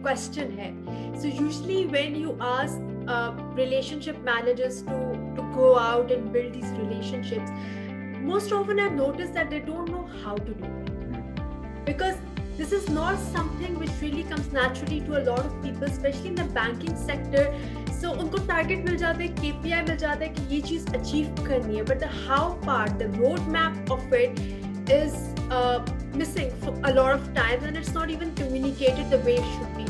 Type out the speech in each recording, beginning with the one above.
question है. So usually when you ask relationship managers to go out and build these relationships, most often I've noticed that they don't know how to do it, because this is not something which really comes naturally to a lot of people, especially in the banking sector. So उनको target मिल जाते हैं, KPI मिल जाता है कि ये चीज़ achieve करनी है, but the how part, the roadmap of it is missing for a lot of times, and it's not even communicated the way it should be.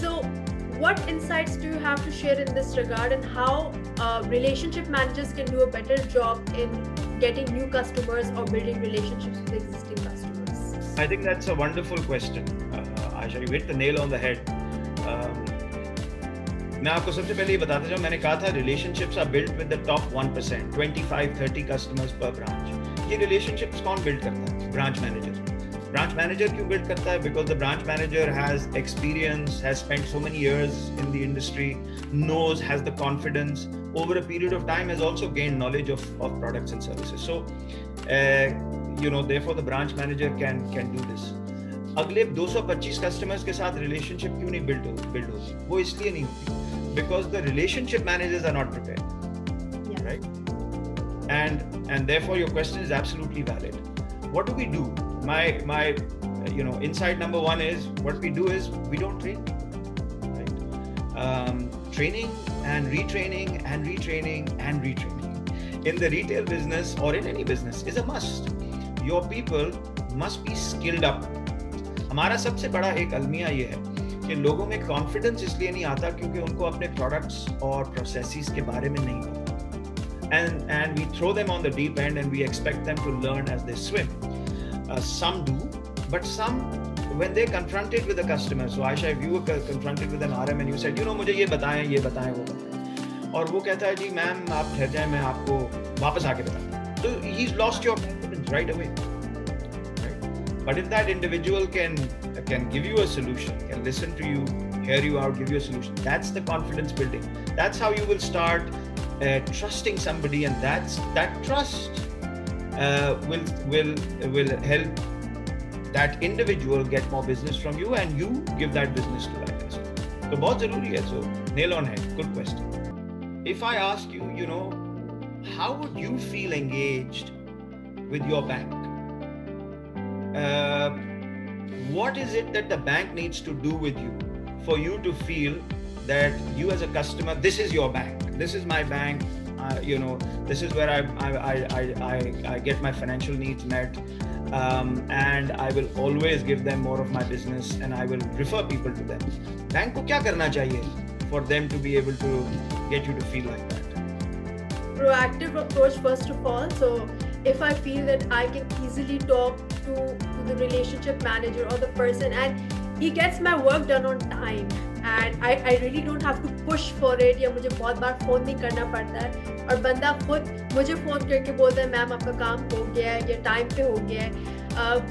So what insights do you have to share in this regard, and how relationship managers can do a better job in getting new customers or building relationships with existing customers? I think that's a wonderful question. Aisha, you hit the nail on the head. मैं आपको सबसे पहले ये बताता जाऊँ, मैंने कहा था relationships are built with the top 1%, 25-30 customers per branch. ये relationships कौन build करता है? Branch manager. Branch manager क्यों build करता है? Because the branch manager has experience, has spent so many years in the industry, knows, has the confidence, over a period of time has also gained knowledge of products and services. So, therefore the branch manager can do this. अगले 225 customers के साथ relationship क्यों नहीं build होती? वो इसलिए नहीं होती because the relationship managers are not prepared, yeah. Right? And therefore your question is absolutely valid. What do we do? My insight number one is, what we do is we don't train, right? Training and retraining and retraining and retraining in the retail business or in any business is a must. Your people must be skilled up. हमारा सबसे बड़ा एक अलमिया ये है कि लोगों में confidence इसलिए नहीं आता क्योंकि उनको अपने प्रोडक्ट्स और प्रोसेसेस के बारे में नहीं पता, and we throw them on the deep end and we expect them to learn as they swim. Some do, but some, when they're confronted with a customer, so Aisha, if you were confronted with an RM and you said, मुझे ये बताएं वो बताएं, और वो कहता है जी ma'am आप ठहर जाएं, मैं आपको वापस आके बताता हूं, so he's lost your confidence right away. But if that individual can give you a solution, can listen to you, hear you out, give you a solution, that's the confidence building. That's how you will start trusting somebody, and that trust will help that individual get more business from you, and you give that business to that person. So बहुत ज़रूरी है. So nail on head. Good question. If I ask you, how would you feel engaged with your bank? What is it that the bank needs to do with you for you to feel that you as a customer, this is your bank, this is my bank, this is where I get my financial needs met, and I will always give them more of my business, and I will refer people to them. Bank को क्या करना चाहिए for them to be able to get you to feel like that? Proactive approach first of all. So if I feel that I can easily talk to the relationship manager or the person, and he gets my work done on time, and I really don't have to push for it, या मुझे बहुत बार phone नहीं करना पड़ता है, और बंदा खुद मुझे फोन करके बोलता है मैम आपका काम हो गया है, ये टाइम पे हो गया है,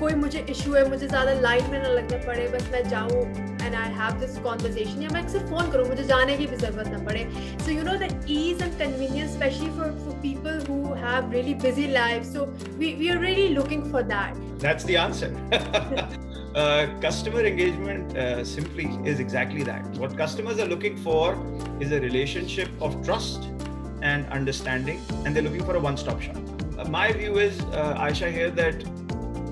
कोई मुझे इशू है, मुझे ज़्यादा लाइन में ना लगना पड़े, बस मैं जाऊँ and I have this conversation, या मैं एक से फोन करूँ, मुझे जाने की भी ज़रूरत ना पड़े. So the ease and convenience, especially for people who have really busy lives, so we are really looking for that. That's the answer. Customer engagement simply is exactly that. What customers are looking for is a relationship of trust and understanding, and they're looking for a one-stop shop. My view is, Aisha, here that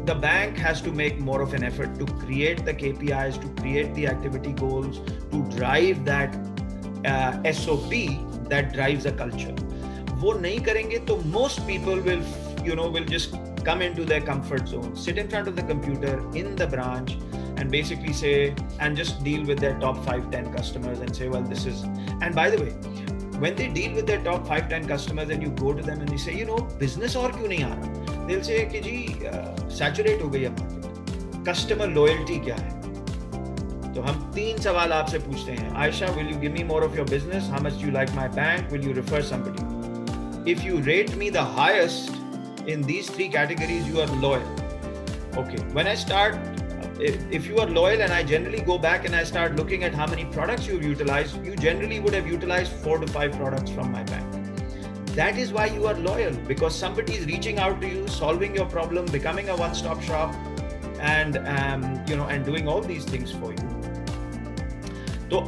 the bank has to make more of an effort to create the KPIs, to create the activity goals, to drive that SOP that drives a culture. वो नहीं करेंगे तो most people will just come into their comfort zone, sit in front of the computer in the branch, and basically say, and just deal with their top 5-10 customers and say, well, this is, and by the way, when they deal with their top 5-10 customers and you go to them and you say, business और क्यों नहीं आ रहा? They'll say कि जी saturate हो गई है market. Customer loyalty क्या है? तो हम 3 सवाल आपसे पूछते हैं. Aisha, will you give me more of your business? How much do you like my bank? Will you refer somebody? If you rate me the highest in these 3 categories, you are loyal. Okay. When I start, if you are loyal and I generally go back and I start looking at how many products you've utilized, you generally would have utilized 4 to 5 products from my bank. That is why you are loyal, because somebody is reaching out to you, solving your problem, becoming a one-stop shop, and and doing all these things for you. तो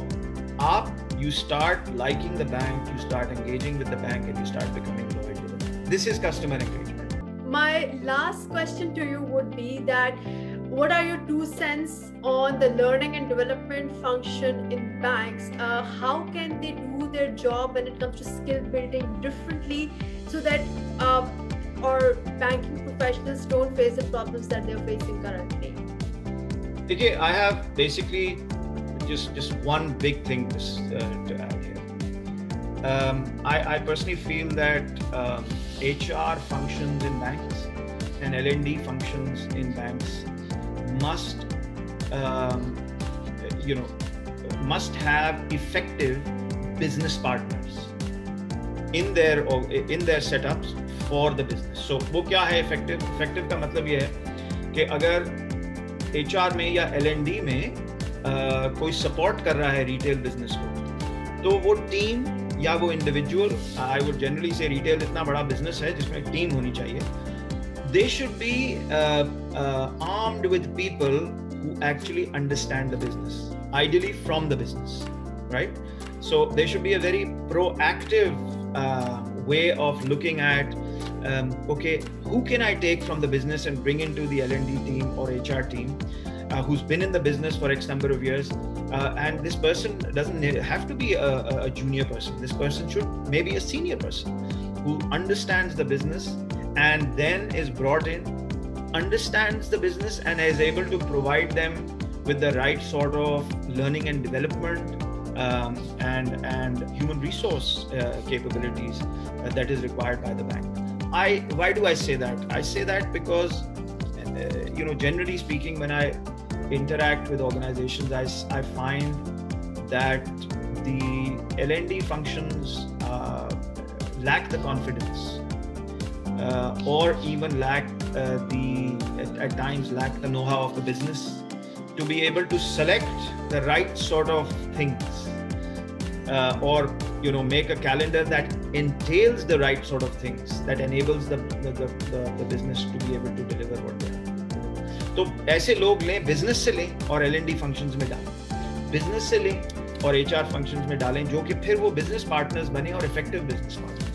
आप you start liking the bank, you start engaging with the bank, and you start becoming loyal to the bank. This is customer engagement. My last question to you would be that what are your 2 cents on the learning and development function in banks? How can they do their job when it comes to skill building differently so that our banking professionals don't face the problems that they're facing currently? Okay, I have basically just one big thing to add here. I personally feel that HR functions in banks and L&D functions in banks must have effective business partners in their setups for the business. So वो क्या है effective? Effective का मतलब ये है कि अगर HR में या L&D में कोई सपोर्ट कर रहा है रिटेल बिजनेस को, तो वो टीम या वो इंडिविजुअल, आई वुड जनरली से रिटेल इतना बड़ा बिजनेस है जिसमें एक टीम होनी चाहिए. They should be armed with people who actually understand the business, ideally from the business, right? So there should be a very proactive way of looking at, okay, who can I take from the business and bring into the L&D team or HR team who's been in the business for X number of years, and this person doesn't have to be a junior person. This person should maybe a senior person who understands the business and then is brought in, understands the business and is able to provide them with the right sort of learning and development and human resource capabilities that is required by the bank. Why do I say that? I say that because generally speaking, when I interact with organizations, I find that the L&D functions lack the confidence or even lack at times lack the know-how of the business to be able to select the right sort of things or make a calendar that entails the right sort of things that enables the business to be able to deliver what they have. तो ऐसे लोग लें, business से लें और L&D functions में डालें, business से लें और HR फंक्शंस में डालें, जो कि फिर वो बिजनेस पार्टनर्स बने और इफेक्टिव बिजनेस पार्टनर.